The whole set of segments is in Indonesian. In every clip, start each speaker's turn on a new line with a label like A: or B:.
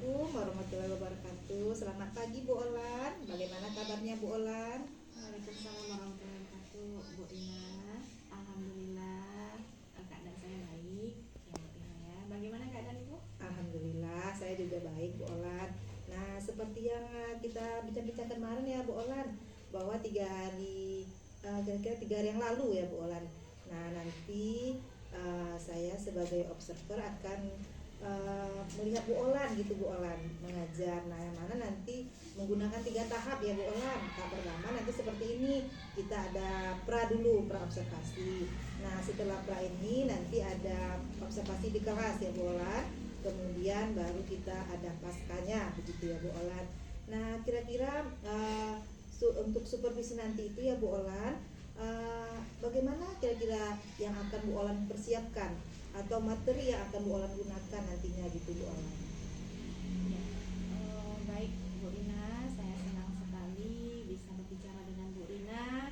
A: Assalamualaikum warahmatullahi wabarakatuh. Selamat pagi Bu Olan. Bagaimana kabarnya Bu Olan?
B: Waalaikumsalam warahmatullahi wabarakatuh, Bu Ina. Alhamdulillah, keadaan saya baik, ya Bu Ina ya. Bagaimana keadaan Ibu?
A: Alhamdulillah saya juga baik Bu Olan. Nah seperti yang kita bincang-bincangkan kemarin ya Bu Olan, bahwa 3 hari kira-kira 3 hari yang lalu ya Bu Olan. Nah nanti saya sebagai observer akan melihat Bu Olan gitu Bu Olan mengajar. Nah yang mana nanti menggunakan 3 tahap ya Bu Olan. Tahap pertama nanti seperti ini, kita ada pra dulu, pra observasi. Nah setelah pra ini nanti ada observasi di kelas ya Bu Olan. Kemudian baru kita ada paskanya begitu ya Bu Olan. Nah kira-kira untuk supervisi nanti itu ya Bu Olan, bagaimana kira-kira yang akan Bu Olan persiapkan atau materi yang akan Bu Olan gunakan nantinya gitu Bu Olan?
B: Ya, baik Bu Ina, saya senang sekali bisa berbicara dengan Bu Rina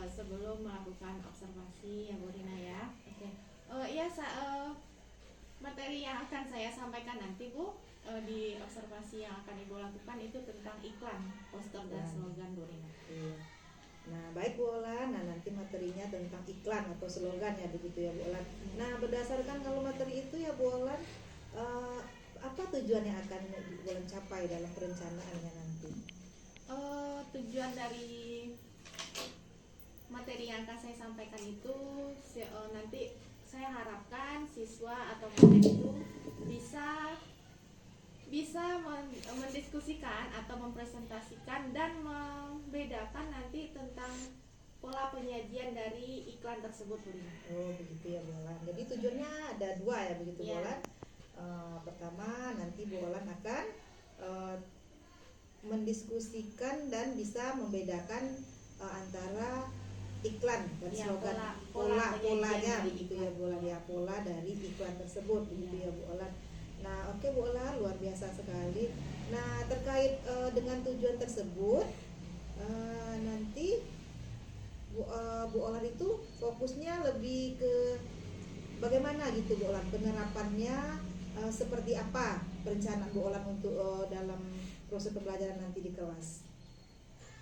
B: sebelum melakukan observasi ya Bu Rina ya. Oke, materi yang akan saya sampaikan nanti Bu di observasi yang akan Ibu lakukan itu tentang iklan, poster dan slogan Bu Rina.
A: Iya. Nah baik Bu Olan, nah nanti materinya tentang iklan atau slogan ya begitu ya Bu Olan. Nah berdasarkan kalau materi itu ya Bu Olan, apa tujuan yang akan Bu Olan capai dalam perencanaannya nanti?
B: Tujuan dari materi yang akan saya sampaikan itu nanti saya harapkan siswa atau murid itu bisa mendiskusikan atau mempresentasikan dan membedakan nanti tentang pola penyajian dari iklan tersebut Bu Rina.
A: Oh begitu ya Bu Olan. Jadi tujuannya ada 2 ya begitu Bu
B: Ya.
A: Olan. Pertama nanti Bu Olan akan mendiskusikan dan bisa membedakan antara iklan dan
B: Ya,
A: slogan,
B: pola
A: polanya
B: penyajian
A: begitu
B: dari
A: ya Bu Olan ya, pola dari iklan tersebut begitu ya Bu Olan. Nah oke Bu Olan, luar biasa sekali. Nah terkait dengan tujuan tersebut, nanti Bu Olan itu fokusnya lebih ke bagaimana gitu Bu Olan, penerapannya seperti apa perencanaan Bu Olan untuk dalam proses pembelajaran nanti di kelas?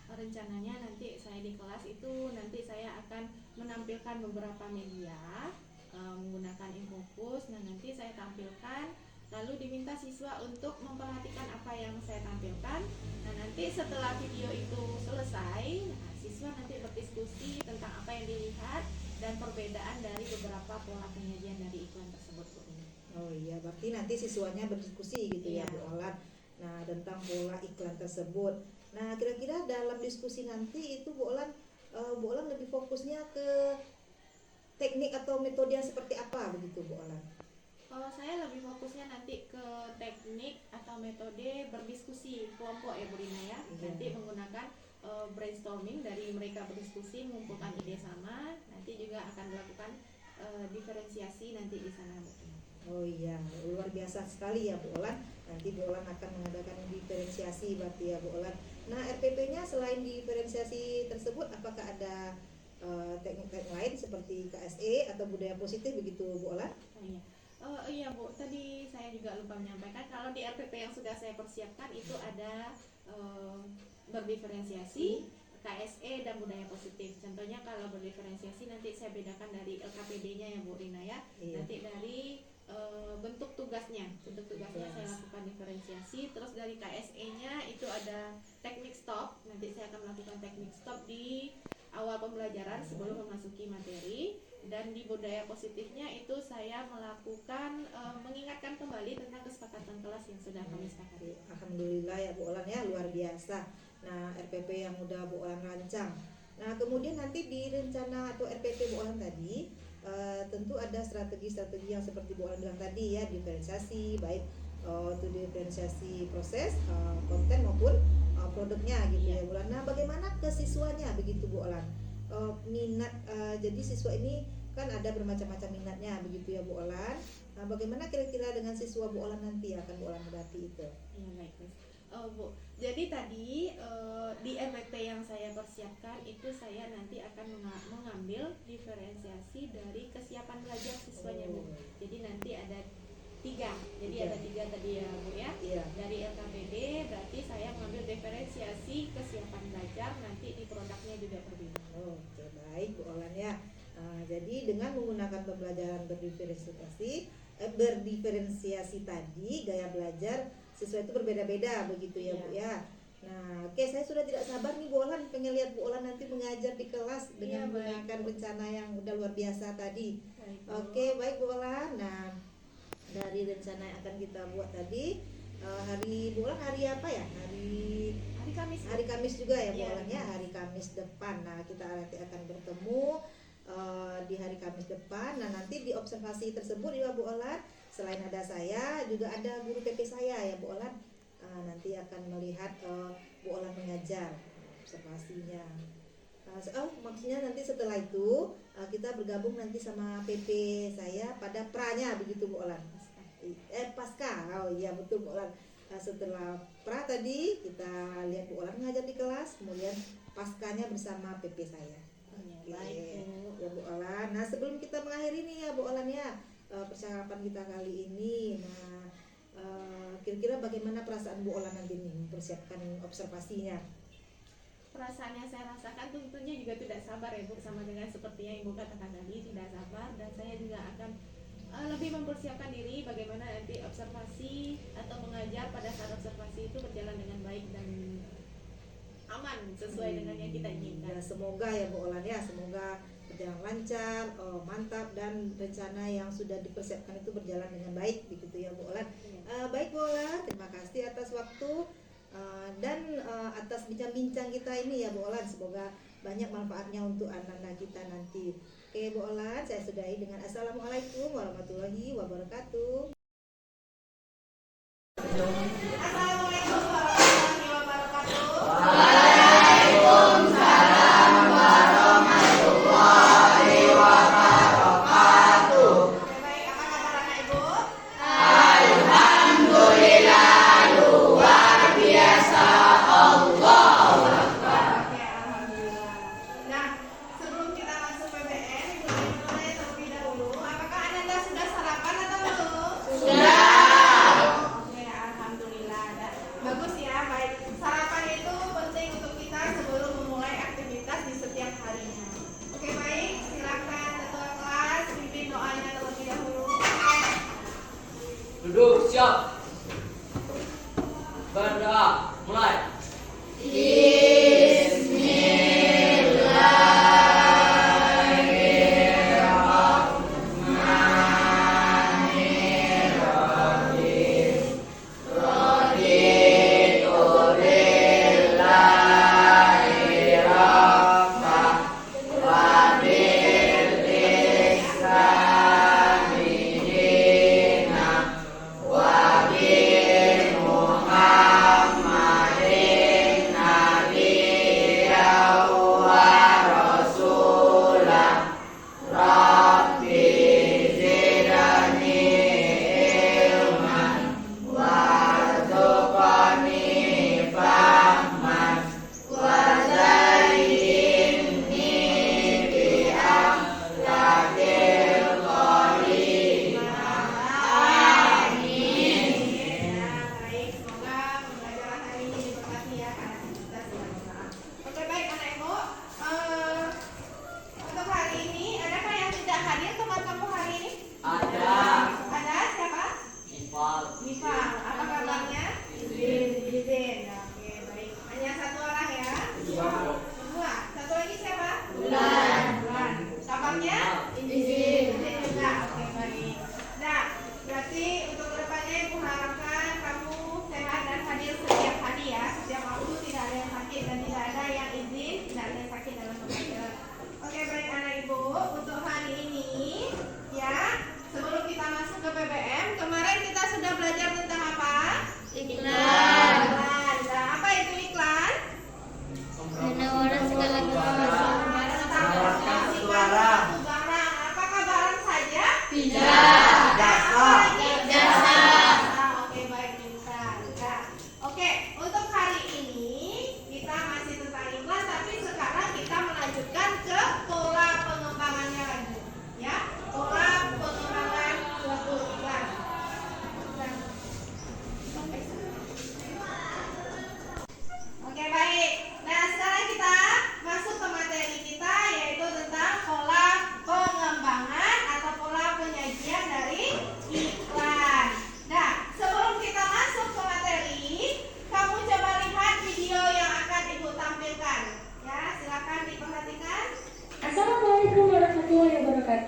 B: Rencananya nanti saya di kelas itu nanti saya akan menampilkan beberapa media menggunakan Infocus. Nah nanti saya tampilkan, lalu diminta siswa untuk memperhatikan apa yang saya tampilkan. Nah nanti setelah video itu selesai, siswa nanti berdiskusi tentang apa yang dilihat dan perbedaan dari beberapa pola penyajian dari iklan tersebut Bu Ina.
A: Oh iya, berarti nanti siswanya berdiskusi gitu ya
B: Iya.
A: Bu Olan. Nah tentang pola iklan tersebut. Nah kira-kira dalam diskusi nanti itu Bu Olan lebih fokusnya ke teknik atau metode yang seperti apa begitu Bu Olan?
B: Saya lebih fokusnya nanti ke teknik atau metode berdiskusi kelompok ya Bu Rina ya.
A: Iya.
B: Nanti menggunakan brainstorming, dari mereka berdiskusi mengumpulkan ide sama. Nanti juga akan dilakukan diferensiasi nanti di sana Bu Rina.
A: Oh iya, luar biasa sekali ya Bu Olan. Nanti Bu Olan akan mengadakan diferensiasi berarti ya Bu Olan. Nah RPP-nya selain diferensiasi tersebut, apakah ada teknik-teknik lain seperti KSE atau budaya positif begitu Bu Olan?
B: Iya Bu, tadi saya juga lupa menyampaikan kalau di RPP yang sudah saya persiapkan itu ada berdiferensiasi, KSE dan budaya positif. Contohnya kalau berdiferensiasi nanti saya bedakan dari LKPD-nya ya Bu Rina ya.
A: Iya.
B: Nanti dari bentuk tugasnya saya lakukan diferensiasi. Terus dari KSE-nya itu ada teknik stop. Nanti saya akan melakukan teknik stop di awal pembelajaran sebelum memasuki materi. Dan di budaya positifnya itu saya melakukan mengingatkan kembali tentang kesepakatan kelas yang sudah kami sepakati.
A: Alhamdulillah ya Bu Olan ya, luar biasa. Nah RPP yang udah Bu Olan rancang. Nah kemudian nanti di rencana atau RPP Bu Olan tadi tentu ada strategi-strategi yang seperti Bu Olan bilang tadi ya, diferensiasi baik itu diferensiasi proses, konten maupun produknya gitu ya Bu Olan. Nah bagaimana ke siswanya begitu Bu Olan? Minat, jadi siswa ini kan ada bermacam-macam minatnya begitu ya Bu Olan. Nah bagaimana kira-kira dengan siswa Bu Olan nanti akan Bu Olan hadapi itu?
B: Iya baik Bu. Jadi tadi di RPP yang saya persiapkan itu saya nanti akan mengambil diferensiasi dari kesiapan belajar siswanya Bu. Jadi nanti ada 3. Jadi
A: Tiga.
B: ada 3 tadi ya Bu ya.
A: Iya.
B: Dari LKPD berarti saya mengambil diferensiasi kesiapan belajar, nanti di produknya juga berbeda.
A: Oke, baik Bu Olan ya. Jadi dengan menggunakan pembelajaran berdiferensiasi tadi, gaya belajar siswa itu berbeda-beda begitu ya
B: Iya.
A: Bu ya. Nah, oke, saya sudah tidak sabar nih Bu Olan, pengen lihat Bu Olan nanti mengajar di kelas dengan
B: Iya, baik,
A: menggunakan
B: Bu.
A: rencana yang udah luar biasa tadi.
B: Baik, Bu.
A: Oke, baik Bu Olan. Nah, dari rencana yang akan kita buat tadi, hari Bu Olan hari apa ya?
B: Hari Kamis.
A: Hari Kamis juga ya Bu
B: Iya,
A: Olan ya, hari Kamis depan. Nah, kita nanti akan bertemu di hari Kamis depan. Nah, nanti di observasi tersebut juga Bu Olan, selain ada saya, juga ada guru PP saya ya Bu Olan. Nanti akan melihat Bu Olan mengajar observasinya. Maksudnya nanti setelah itu kita bergabung nanti sama PP saya pada pranya begitu Bu Olan. Pasca. Oh iya betul Bu Olan. Setelah pra tadi kita lihat Bu Olan ngajar di kelas, kemudian paskanya bersama PP saya.
B: Iya, baik, Bu.
A: Ya Bu Olan. Nah, sebelum kita mengakhiri nih ya Bu Olan ya, percakapan kita kali ini. Nah, kira-kira bagaimana perasaan Bu Olan nanti nih mempersiapkan observasinya?
B: Perasaan yang saya rasakan tentunya juga tidak sabar ya Bu, sama dengan seperti yang Ibu katakan tadi, tidak sabar, dan saya juga akan lebih mempersiapkan diri bagaimana nanti observasi atau mengajar pada saat observasi itu berjalan dengan baik dan aman sesuai dengan yang kita inginkan.
A: Ya, semoga ya Bu Olan ya, semoga berjalan lancar, mantap, dan rencana yang sudah dipersiapkan itu berjalan dengan baik begitu ya Bu Olan. Baik Bu Olan, terima kasih atas waktu dan atas bincang-bincang kita ini ya Bu Olan. Semoga banyak manfaatnya untuk anak-anak kita nanti. Oke Bu Olan, saya sudahi dengan Assalamualaikum warahmatullahi wabarakatuh. Assalamualaikum warahmatullahi wabarakatuh. Baik, apa kabar anak Ibu? Oke, alhamdulillah. Nah, sebelum kita masuk PBM, Ibu mulai terlebih dahulu. Apakah Anda sudah sarapan atau belum? Sudah. Oke, alhamdulillah. Nah, bagus ya, baik. Sarapan itu penting untuk kita sebelum memulai aktivitas di setiap harinya. Oke, baik. Silakan ketua kelas pimpin doanya terlebih dahulu.
C: Duduk siap. Berdoa mulai.
A: Baik, semoga pembelajaran hari ini diberkati ya karena kita sudah berdoa. Oke, baik anak Ibu. Untuk hari ini, adakah yang tidak hadir teman kamu hari ini?
C: Ada.
A: Ada siapa?
C: Nipal.
A: Nifal. Apa kabarnya? Izin. Oke, baik. Hanya satu orang ya? Dua. Satu lagi siapa? Bulan. Kabarnya? Izin juga. Oke, baik. Nah, berarti untuk kedepannya Ibu harapkan kamu sehat dan hadir setiap hari ya, setiap waktu, tidak ada yang sakit dan tidak ada yang izin, tidak ada yang sakit dalam pembelajaran. Oke, baik anak Ibu, untuk hari ini ya, sebelum kita masuk ke PBM, kemarin kita sudah belajar tentang apa? Iklan. Nah, apa itu iklan?
D: Menawarkan segala
A: Menawarkan suatu barang. Apakah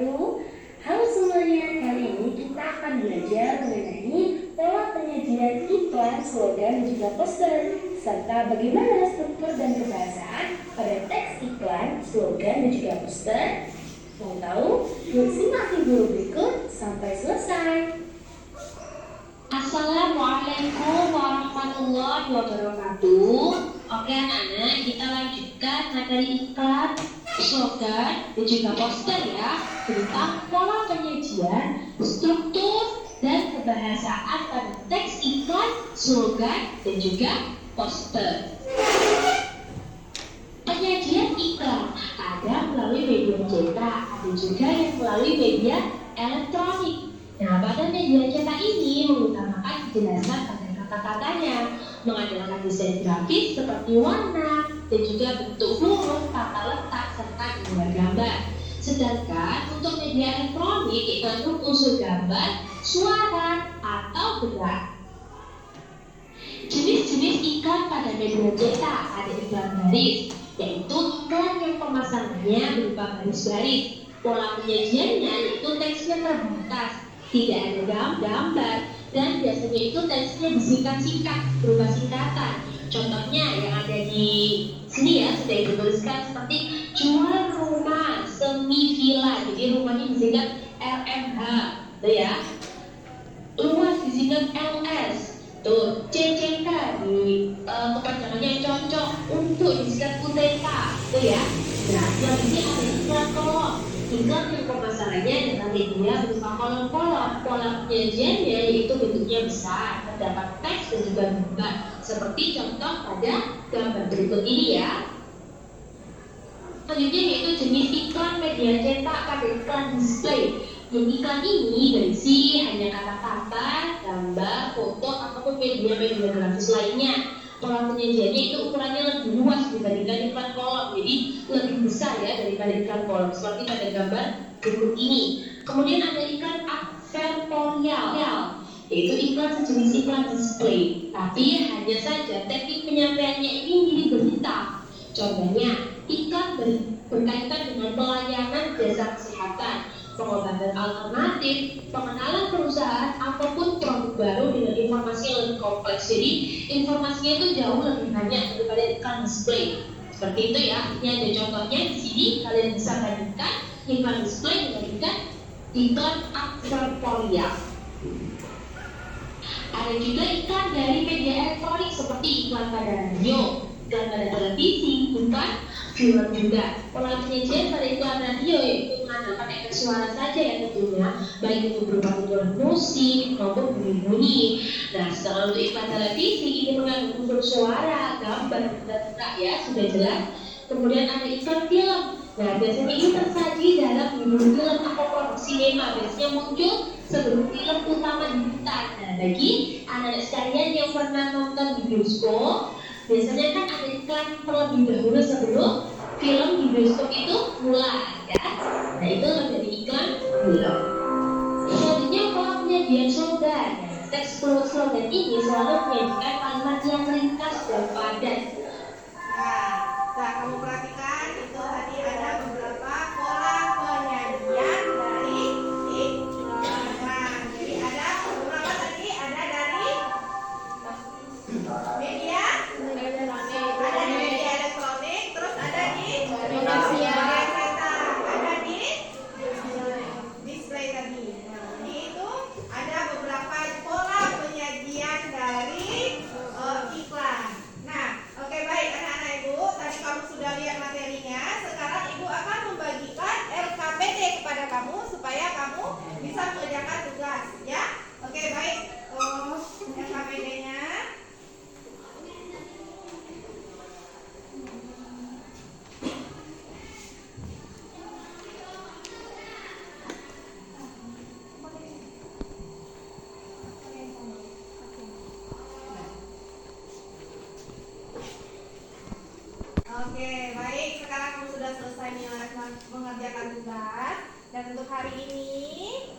D: wabarakatuh. Halo semuanya, kali ini kita akan belajar mengenai pola penyajian iklan, slogan, dan juga poster, serta bagaimana struktur dan kebahasaan pada teks iklan, slogan, dan juga poster. Mau tahu? Yuk simak video berikut sampai selesai.
E: Assalamualaikum warahmatullahi wabarakatuh. Oke anak-anak, kita lanjutkan materi iklan, slogan, dan juga poster ya, tentang pola penyajian, struktur, dan kebahasaan pada teks iklan, slogan, dan juga poster. Penyajian iklan ada melalui media cetak, ada juga yang melalui media elektronik. Nah, pada media cetak ini mengutamakan kejelasan pada kata-katanya, mengandalkan desain grafis seperti warna dan juga bentuk huruf, tata letak, serta gambar. Sedangkan untuk media elektronik iklan unsur gambar, suara, atau gerak. Jenis-jenis iklan pada media cetak ada iklan baris, yaitu iklan yang pemasangannya berupa baris-baris. Pola penyajiannya yaitu teksnya terbatas, tidak ada gambar, dan biasanya itu teksnya disingkat-singkat berupa singkatan. Contohnya yang ada di sini ya, sudah dituliskan seperti jual rumah semi villa, jadi rumahnya disingkat RMH, tuh ya. Luas disingkat LS, tuh CCK di kepanjangannya cocok, untuk disingkat UTK, tuh ya. Nah, yang ini ada iklan kolom. Iklan yang pemasarannya dengan media berupa kolom-kolom. Pola penyajiannya yaitu bentuknya besar, terdapat teks dan juga gambar. Seperti contoh pada gambar berikut ini ya. Selanjutnya yaitu jenis iklan media cetak pada iklan display. Yang iklan ini berisi hanya kata-kata, gambar, foto, ataupun media-media grafis lainnya. Pola penyajiannya itu ukurannya lebih luas dibandingkan iklan kolom, jadi lebih besar ya daripada iklan kolom, seperti pada gambar berikut ini. Kemudian ada iklan advertorial, yaitu iklan sejenis iklan display, tapi hanya saja teknik penyampaiannya ini mirip berita. Contohnya, iklan berkaitan dengan pelayanan jasa kesehatan, pengobatan alternatif, pengenalan perusahaan, ataupun produk baru dengan informasi yang lebih kompleks. Jadi informasinya itu jauh lebih banyak daripada iklan display. Seperti itu ya. Ini ada contohnya di sini. Kalian bisa bandingkan iklan display dengan iklan advertorial. Ada juga iklan dari media elektronik seperti iklan pada radio, iklan pada televisi, iklan film juga. Pola penyajian pada iklan radio yaitu mengandalkan efek suara saja ya tentunya, baik itu berupa pukulan musik maupun bunyi-bunyi. Nah, setelah untuk iklan televisi ini mengandung unsur suara, gambar, dan ya sudah jelas. Kemudian ada iklan film. Nah, biasanya ini tersaji dalam judul film atau produk sinema, biasanya muncul sebelum film utama diputar. Nah, bagi anak-anak sekalian yang pernah nonton di bioskop, biasanya kan ada iklan terlebih dahulu sebelum film di bioskop itu mulai ya. Nah, itu menjadi iklan film. Selanjutnya pola penyajian slogan. Teks slogan ini selalu menyajikan kalimat yang ringkas dan padat.
A: Nah, kamu perhatikan itu tadi ada beberapa pola penyajian dari iklan. Nah, jadi ada beberapa tadi, ada dari media, ada di media elektronik, terus ada di media cetak, ada di display tadi. Nah, jadi itu ada beberapa pola penyajian dari iklan. Nah, oke, baik anak-anak ibu, tadi kamu sudah lihat materinya. Sekarang ibu akan membagikan LKPD kepada kamu supaya kamu bisa mengerjakan tugas ya. Oke, baik. LKPD-nya. Oke, baik. Sekarang kamu sudah selesai mengerjakan tugas. Dan untuk hari ini,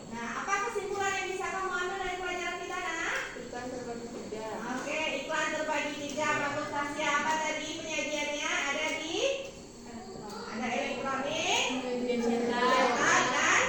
A: nah, apa kesimpulan yang bisa kamu ambil dari pelajaran kita, nak? Iklan terbagi 3. Oke, iklan terbagi 3. Bagus, Tasya. Apa tadi penyajiannya? Ada di? Ada elektronik, cetak, dan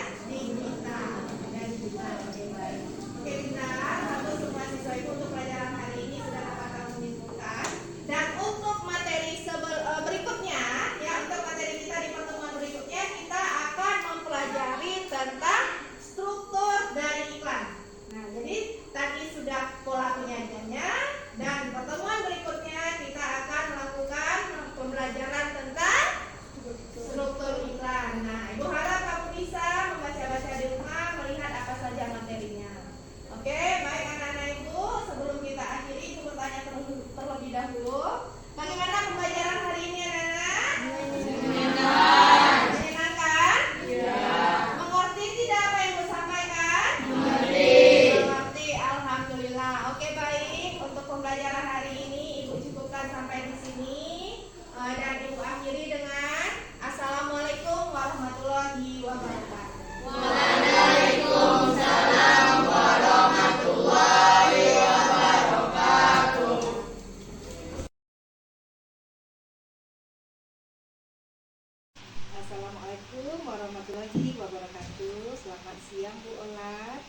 A: selamat siang Bu Olat.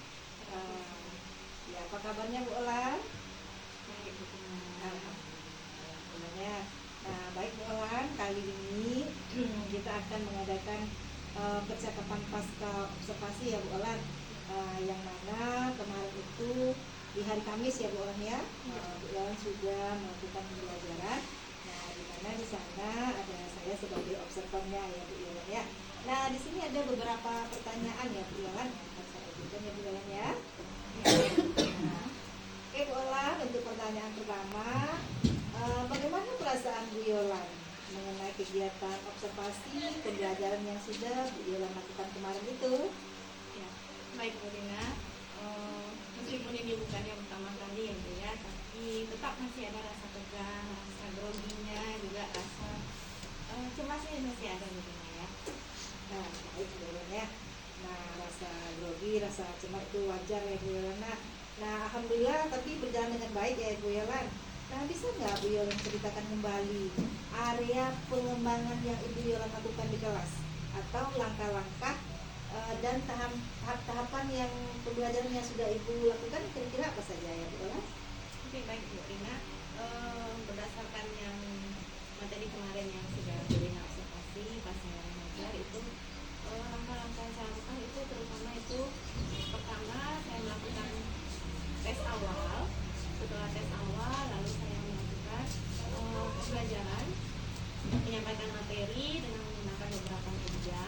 A: Ya, apa kabarnya Bu Olat?
B: Baik, Bu Rina.
A: Alhamdulillah. Nah, baik Bu Olat, kali ini kita akan mengadakan percakapan pasca observasi ya Bu Olat. Yang mana kemarin itu di hari Kamis ya Bu Olat ya. Bu Olat sudah melakukan pembelajaran. Nah, di mana di sana ada saya sebagai observernya ya Bu Yolan ya. Nah, di sini ada beberapa pertanyaan ya Bu Yolan. Saya ajukan ya Bu Yolan ya. Nah, oke Bu Yolan, untuk pertanyaan pertama, bagaimana perasaan Bu Yolan mengenai kegiatan observasi pembelajaran yang sudah Bu Yolan lakukan kemarin itu?
B: Ya, baik Bu Rina. Meskipun ini bukan yang pertama kali ya Bu ya, tapi tetap masih ada rasa tegang, rasa groginya, juga rasa cemasnya masih ada Bu Rina ya.
A: Nah, baik Bu Yolan ya. Nah, rasa grogi, rasa cemas itu wajar ya Bu Yolan. Nah, alhamdulillah tapi berjalan dengan baik ya Bu Yolan. Nah, bisa nggak Bu Yolan ceritakan kembali area pengembangan yang Ibu Yolan lakukan di kelas, atau langkah-langkah dan tahapan yang pembelajaran yang sudah Ibu lakukan kira-kira apa saja ya Bu Yolan?
B: Oke, baik Bu Rina. Berdasarkan yang materi kemarin yang sudah Bu Rina observasi pas saya mengajar itu, langkah-langkah yang saya lakukan itu terutama itu pertama saya melakukan tes awal. Setelah tes awal lalu saya melakukan pembelajaran, menyampaikan materi dengan menggunakan beberapa media.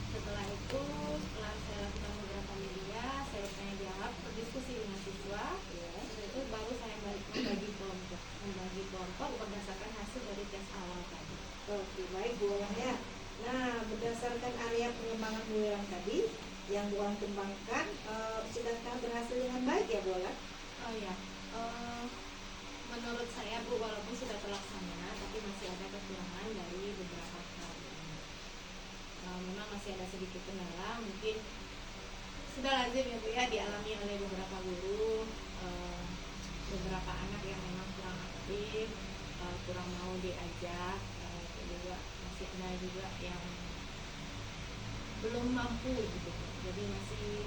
B: Setelah itu, setelah saya lakukan beberapa media, saya tanya jawab, berdiskusi dengan siswa. Setelah itu baru saya membagi kelompok berdasarkan hasil dari tes awal tadi.
A: Oke, baik Bu Yolan ya. Nah, berdasarkan area pengembangan Bu Yolan tadi yang Bu Yolan kembangkan, sudahkah berhasil dengan baik ya Bu Yolan?
B: Oh ya, menurut saya Bu, walaupun sudah terlaksana, tapi masih ada kekurangan dari beberapa hal. Memang masih ada sedikit kendala, mungkin sudah lazim ya Bu ya dialami oleh beberapa guru, beberapa anak yang memang kurang aktif, kurang mau diajak, juga masih ada juga yang belum mampu gitu, jadi masih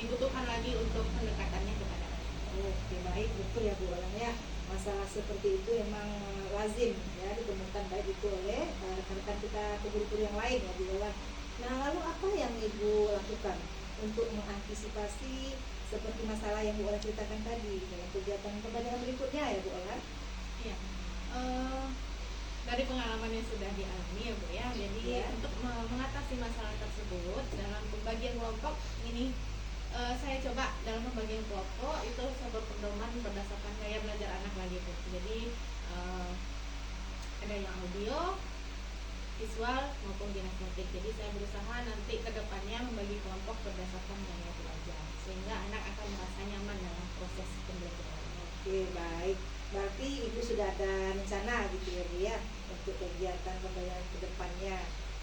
B: dibutuhkan lagi untuk pendekatannya kepada anak.
A: Oke, baik, betul ya Bu Yolan ya. Masalah seperti itu memang lazim ya ditemukan baik itu oleh rekan-rekan kita guru-guru yang lain ya Bu Yolan. Nah, lalu apa yang Ibu lakukan untuk mengantisipasi seperti masalah yang Bu Yolan ceritakan tadi dalam kegiatan pembelajaran berikutnya ya Bu Yolan?
B: Iya. Dari pengalaman yang sudah dialami ya Bu ya, jadi
A: Ya.
B: untuk mengatasi masalah tersebut dalam pembagian kelompok ini, saya coba dalam pembagian kelompok itu saya berpedoman berdasarkan gaya belajar anak lagi Bu. Jadi ada yang audio, visual maupun kinestetik. Jadi saya berusaha nanti ke depannya membagi kelompok berdasarkan gaya belajar sehingga anak akan merasa nyaman dalam proses pembelajaran.
A: Oke, baik. Berarti Ibu sudah ada rencana gitu ya Bu ya untuk kegiatan pembelajaran ke depannya.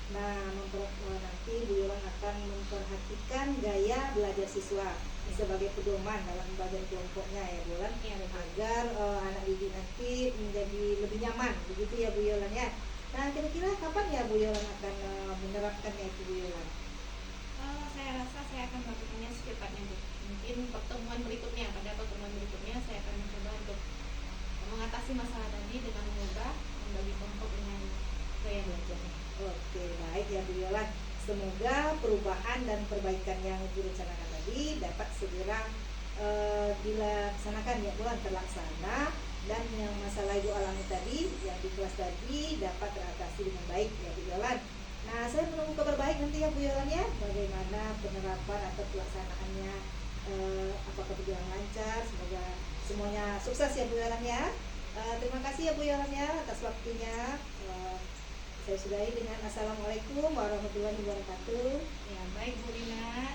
A: Nah, nanti Bu Yolan akan memperhatikan gaya belajar siswa sebagai pedoman dalam pembelajaran kelompoknya ya Bu Yolan,
B: Iya, betul.
A: agar anak didik nanti menjadi lebih nyaman, begitu ya Bu Yolan ya. Nah, kira-kira kapan ya Bu Yolan akan menerapkannya itu Bu Yolan?
B: Saya rasa saya akan melakukannya secepatnya Bu. Mungkin pertemuan berikutnya, pada pertemuan berikutnya saya akan mencoba untuk mengatasi masalah tadi dengan mengubah membagi kelompok dengan gaya belajar.
A: Oke, baik ya Bu Yolan. Semoga perubahan dan perbaikan yang Ibu rencanakan tadi dapat segera dilaksanakan ya Bu Yolan, terlaksana, dan yang masalah Ibu alami tadi yang di kelas tadi dapat teratasi dengan baik ya Bu Yolan. Nah, saya menunggu kabar baik nanti ya Bu Yolan ya, bagaimana penerapan atau pelaksanaannya, apakah berjalan lancar. Semoga semuanya sukses ya Bu Yolan ya. Terima kasih ya Bu Yolan ya atas waktunya. Saya sudahi dengan Assalamualaikum warahmatullahi wabarakatuh.
B: Ya, baik Bu Rina.